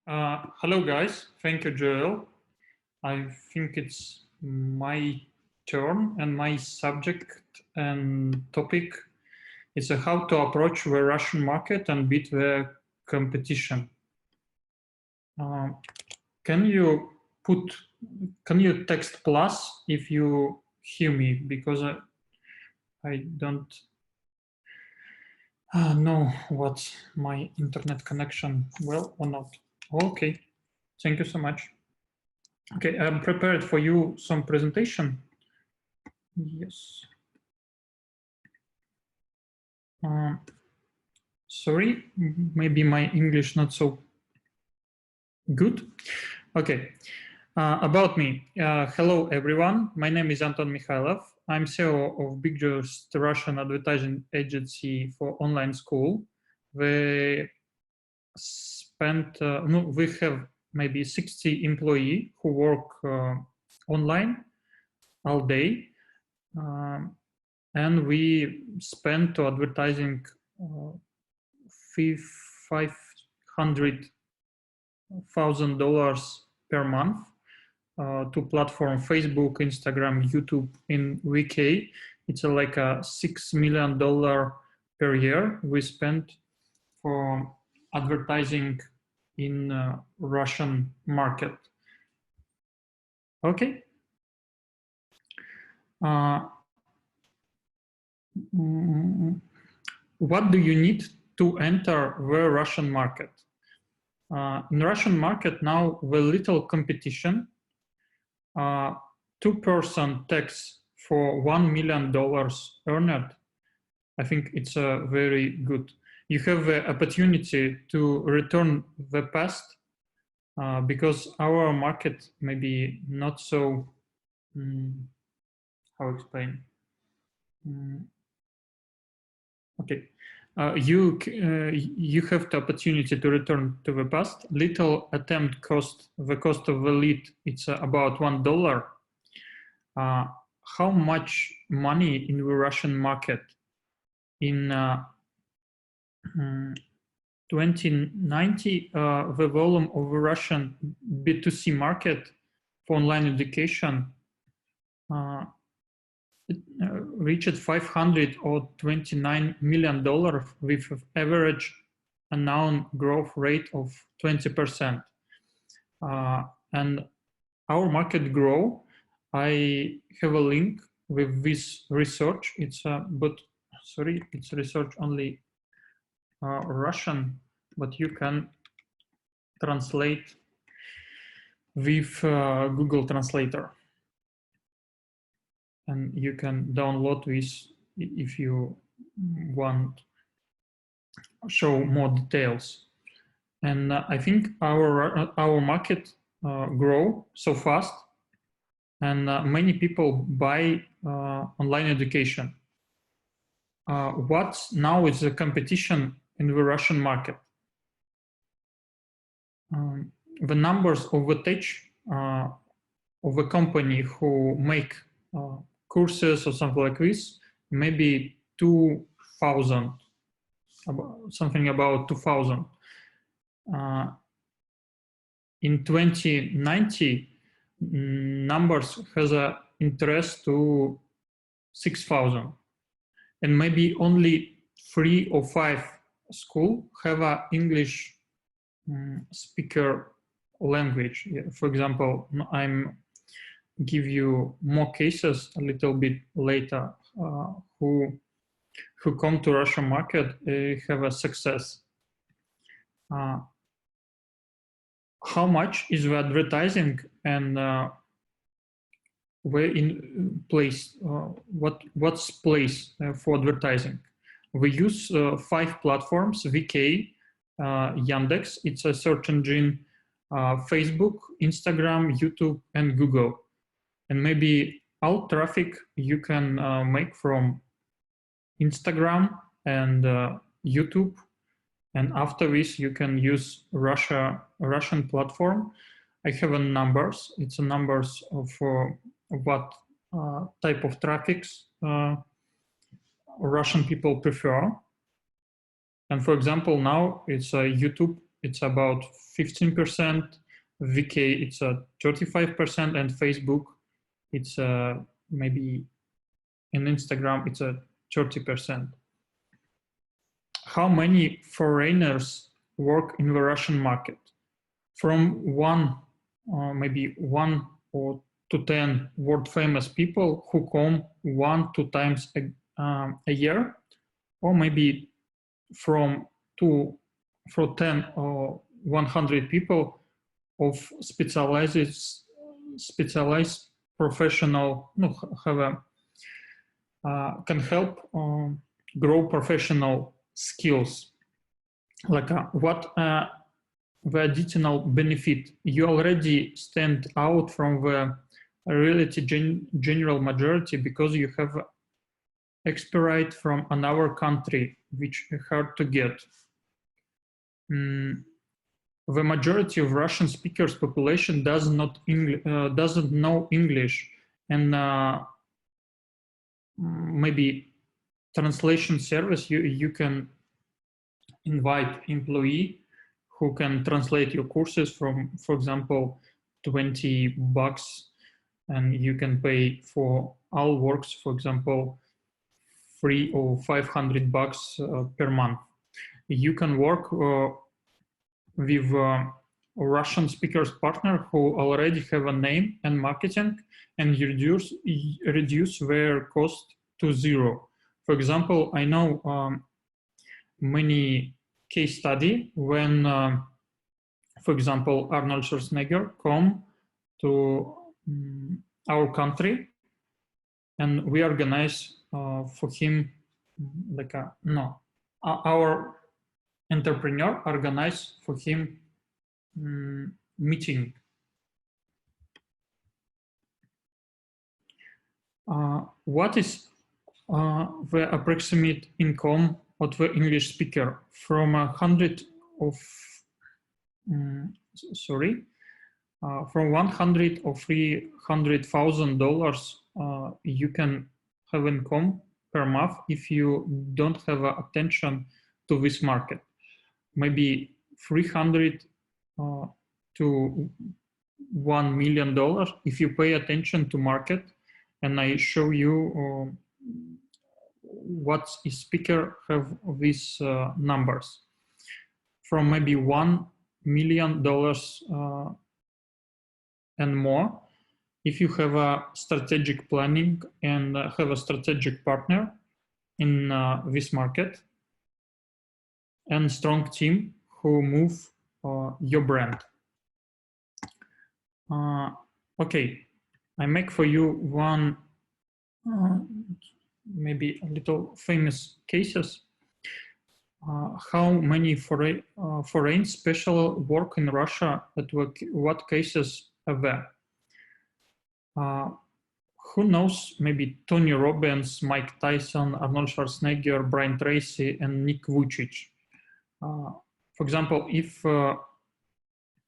Hello guys, thank you Joel. I think it's my turn and my subject and topic is how to approach the Russian market and beat the competition. Can you text plus if you hear me, because I don't know what's my internet connection well or not. Okay, thank you so much. Okay, I'm prepared for you some presentation. Yes. Sorry, maybe my English not so good. Okay, about me. Hello everyone, my name is Anton Mikhailov. I'm CEO of biggest Russian advertising agency for online school. We have maybe 60 employees who work online all day, and we spend to advertising $500,000 per month to platform Facebook, Instagram, YouTube in UK. It's like a $6 million per year we spend for advertising in Russian market. Okay. What do you need to enter the Russian market? In Russian market now, with little competition, 2% tax for $1 million earned, I think it's very good. You have the opportunity to return the past because our market maybe not so, how explain? Okay, you have the opportunity to return to the past. Little attempt cost, the cost of the lead, it's about $1. How much money in the Russian market? In 2090, the volume of the Russian B2C market for online education reached $529 million with an average unknown growth rate of 20%. And our market grow. I have a link with this research. It's it's research only Russian, but you can translate with Google Translator. And you can download this if you want show more details. And I think our market grow so fast, and many people buy online education. What now is the competition in the Russian market? The numbers of the tech of a company who make courses or something like this, maybe 2,000, something about 2,000. In 2090, numbers has a interest to 6,000, and maybe only 3 or 5 schools have a English speaker language. For example, I'm give you more cases a little bit later who come to Russian market have a success. How much is the advertising, and where in place? What's place for advertising? We use 5 platforms: VK, Yandex, it's a search engine, Facebook, Instagram, YouTube, and Google. And maybe all traffic you can make from Instagram and YouTube. And after this, you can use Russian platform. I have a numbers. It's a numbers of what type of traffics Russian people prefer. And for example, now it's YouTube it's about 15%, VK it's 35%, and Facebook it's maybe in Instagram it's 30%. How many foreigners work in the Russian market? From maybe 1 or to 10 world famous people who come 1-2 times a year, or maybe from 10 or 100 people of specialized professional can help grow professional skills. Like what the additional benefit? You already stand out from the reality general majority because you have experience from another country, which is hard to get. The majority of Russian speakers population doesn't know English, and maybe translation service, you can invite employee who can translate your courses from, for example, $20, and you can pay for all works, for example, $300 or $500 per month. You can work with a Russian speakers partner who already have a name and marketing, and reduce their cost to zero. For example, I know many case study when, for example, Arnold Schwarzenegger come to our country, and we organize for him like our entrepreneur organized for him meeting. What is the approximate income of the English speaker? From $100,000 or $300,000 you can have income per month if you don't have attention to this market. Maybe $300,000 to $1 million if you pay attention to market. And I show you what is speaker have these numbers. From maybe $1 million and more, if you have a strategic planning and have a strategic partner in this market, and strong team who move your brand. Okay, I make for you one maybe a little famous cases. How many foreign special work in Russia? At what cases are there? Who knows? Maybe Tony Robbins, Mike Tyson, Arnold Schwarzenegger, Brian Tracy, and Nick Vujicic. For example, if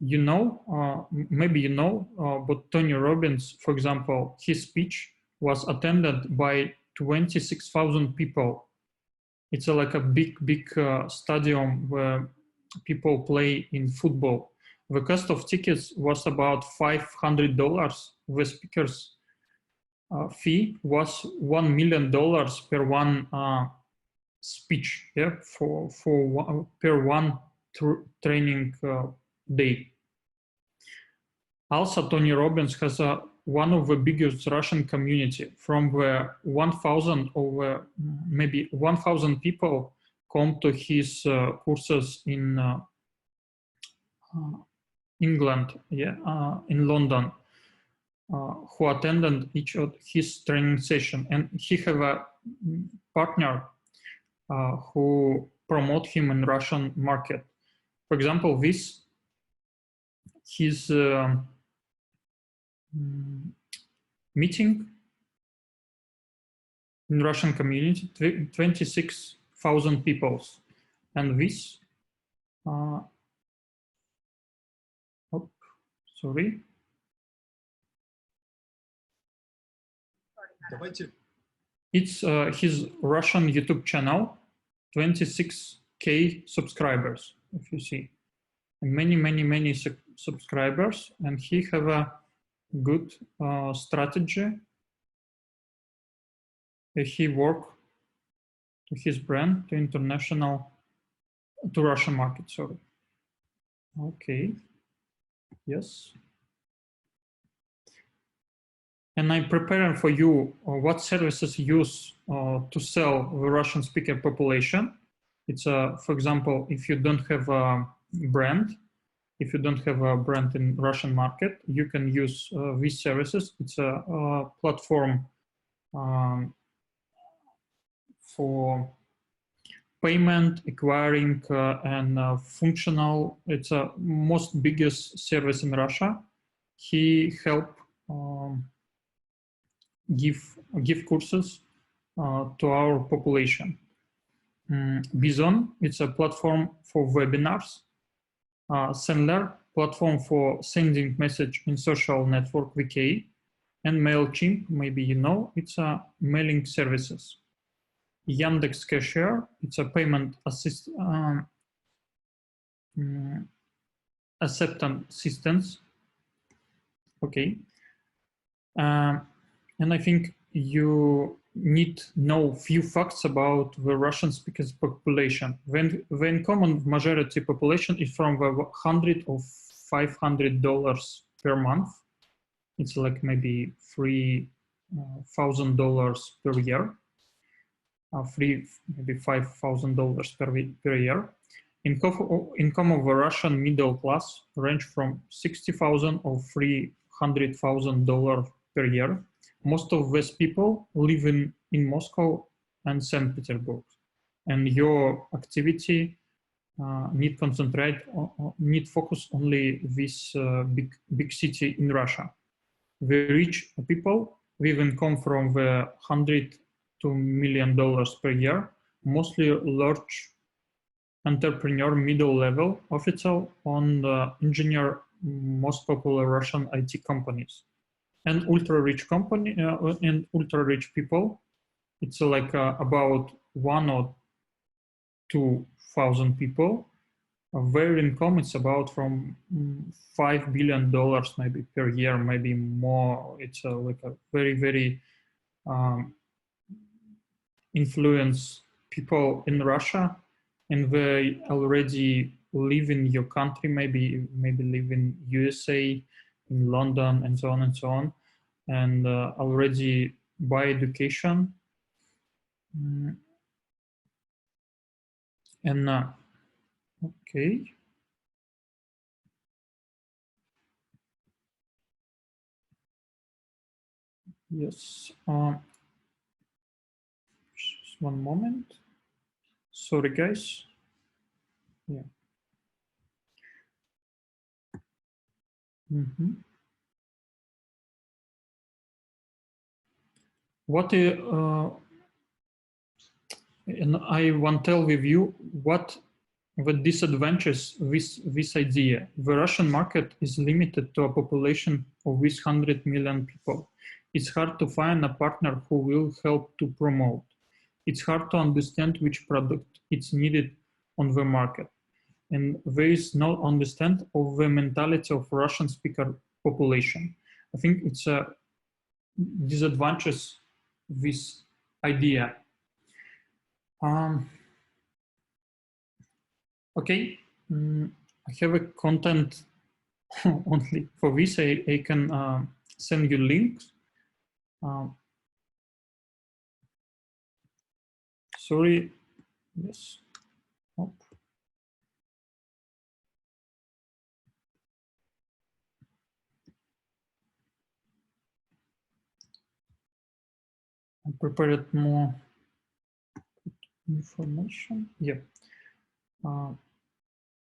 you know, maybe you know, but Tony Robbins, for example, his speech was attended by 26,000 people. It's like a big stadium where people play in football. The cost of tickets was about $500. The speaker's fee was $1 million per one speech, yeah, per one training day. Also, Tony Robbins has one of the biggest Russian community. From where 1,000 or maybe 1,000 people come to his courses in England, yeah, in London, who attended each of his training session, and he have a partner who promote him in Russian market. For example, his meeting in Russian community, 26,000 people, and this. Sorry. It's his Russian YouTube channel, 26K subscribers, if you see. and many subscribers, and he have a good strategy. He work to his brand to Russian market, sorry. Okay, yes. And I'm preparing for you what services use to sell the Russian speaker population. It's for example, if you don't have a brand, in Russian market, you can use these services. It's a platform for payment, acquiring, and functional. It's a most biggest service in Russia. He help give courses to our population. Bizon, it's a platform for webinars. Sendler, platform for sending message in social network VK, and MailChimp, maybe you know, it's a mailing services. Yandex Cashier, it's a payment acceptance. Okay. And I think you need to know few facts about the Russian speakers population. When common majority population is from $100 or $500 per month, it's like maybe $3,000 per year, maybe $5,000 per year. Income of a Russian middle class range from $60,000 or $300,000 per year. Most of these people live in Moscow and St. Petersburg, and your activity need focus only this big city in Russia. The rich people with income from the $100 to $1 million per year, mostly large entrepreneur, middle level, official, and engineer, most popular Russian IT companies. And ultra-rich and ultra-rich people, it's like about 1 or 2,000 people. Their income is about from $5 billion maybe per year, maybe more. It's like a very influence people in Russia, and they already live in your country, maybe live in USA, in London, and so on, and already buy education. And okay. Yes. Just one moment. Sorry, guys. Yeah. And I want to tell with you what the disadvantages with this idea. The Russian market is limited to a population of this 100 million people. It's hard to find a partner who will help to promote. It's hard to understand which product it's needed on the market. And there is no understand of the mentality of Russian speaker population. I think it's a disadvantage, this idea. Okay, I have a content only for this. I can send you links. Sorry, yes. Oh. I prepared more information. Yeah.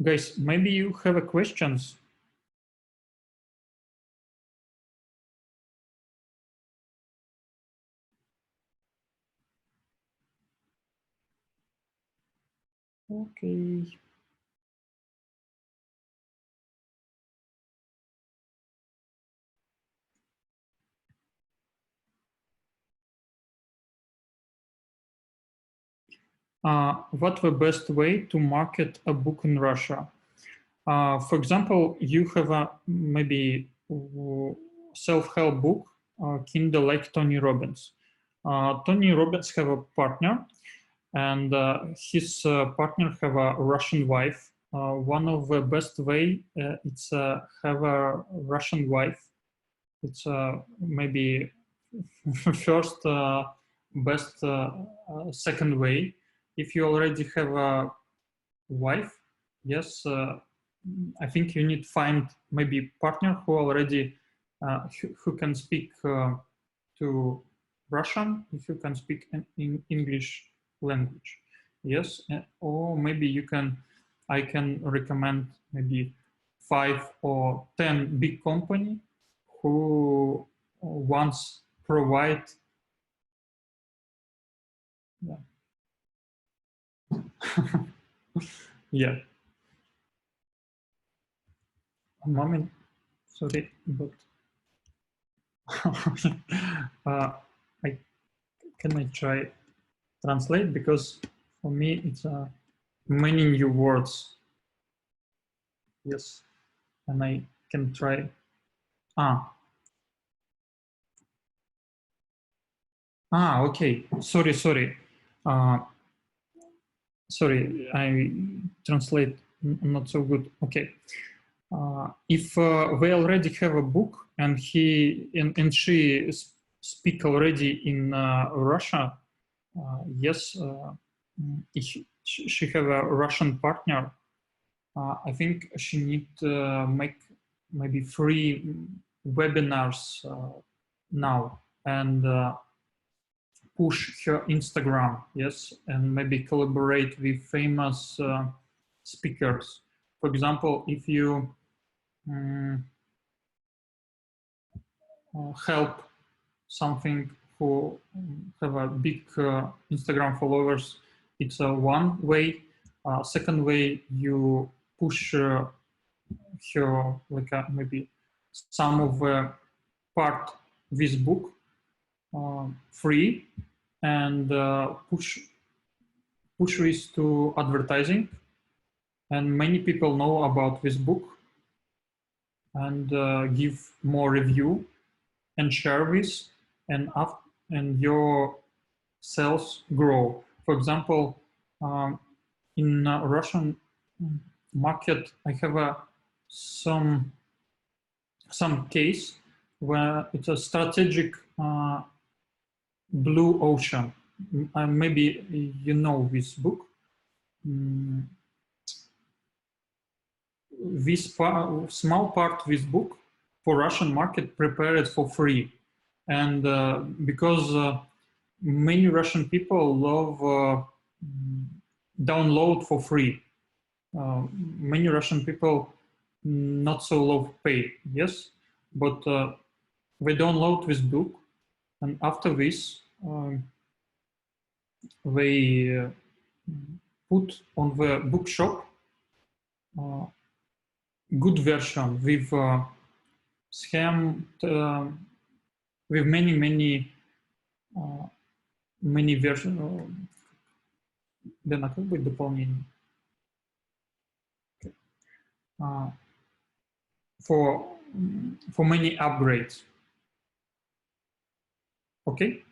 Guys, maybe you have a questions. Okay. What the best way to market a book in Russia? For example, you have a maybe self-help book, Kindle, like Tony Robbins. Tony Robbins have a partner, and his partner have a Russian wife. One of the best way it's have a Russian wife. It's maybe first best second way. If you already have a wife, yes, I think you need to find maybe partner who already who can speak to Russian, if you can speak in English language, yes, or maybe I can recommend maybe 5 or 10 big company who once provide. Yeah. Yeah. A moment, sorry, but can I try translate, because for me it's many new words. Yes, and I can try. Okay. Sorry. Sorry, I translate not so good. Okay. If we already have a book and he and she speak already in Russia, yes, she have a Russian partner. I think she need to make maybe free webinars now and push her Instagram, yes, and maybe collaborate with famous speakers. For example, if you help something who have a big Instagram followers, it's one way. Second way, you push her like maybe some of part this book free, and push this to advertising, and many people know about this book, and give more review and share this, and your sales grow. For example, in Russian market, I have some case where it's a strategic blue ocean. Maybe you know this book. This small part of this book for Russian market prepared for free, and because many Russian people love download for free. Many Russian people not so love pay, yes, but they download this book, and after this they put on the bookshop good version with scam with many versions. Дана, как будет дополнение? For many upgrades. Okay.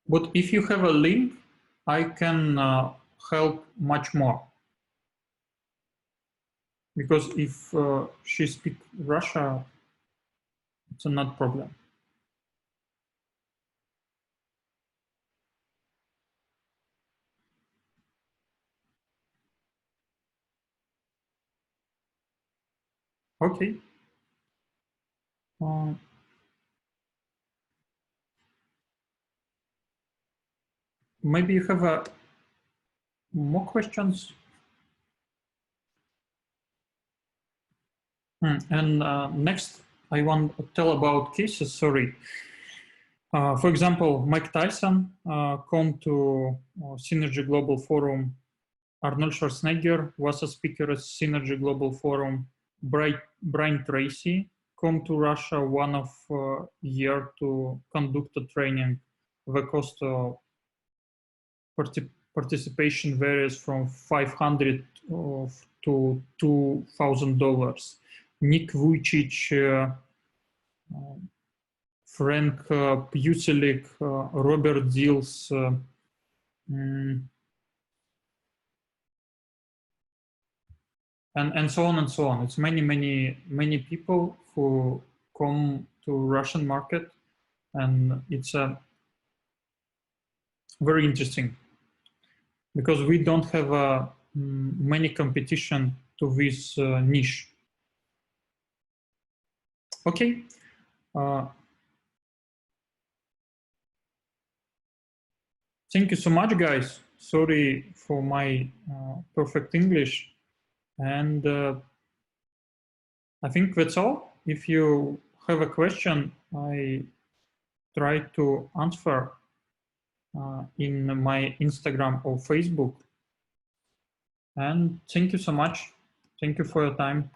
But if you have a link, I can help much more. Because if she speaks Russia, it's not problem. Okay. Maybe you have more questions? And next, I want to tell about cases, sorry. For example, Mike Tyson come to Synergy Global Forum. Arnold Schwarzenegger was a speaker at Synergy Global Forum. Brian Tracy come to Russia one of year to conduct a training. The cost participation varies from $500 to $2,000. Nick Vujicic, Frank Pucelik, Robert Dills, and so on and so on. It's many people who come to Russian market, and it's very interesting because we don't have many competition to this niche. Okay. Thank you so much, guys. Sorry for my perfect English. And I think that's all. If you have a question, I try to answer in my Instagram or Facebook. And thank you so much. Thank you for your time.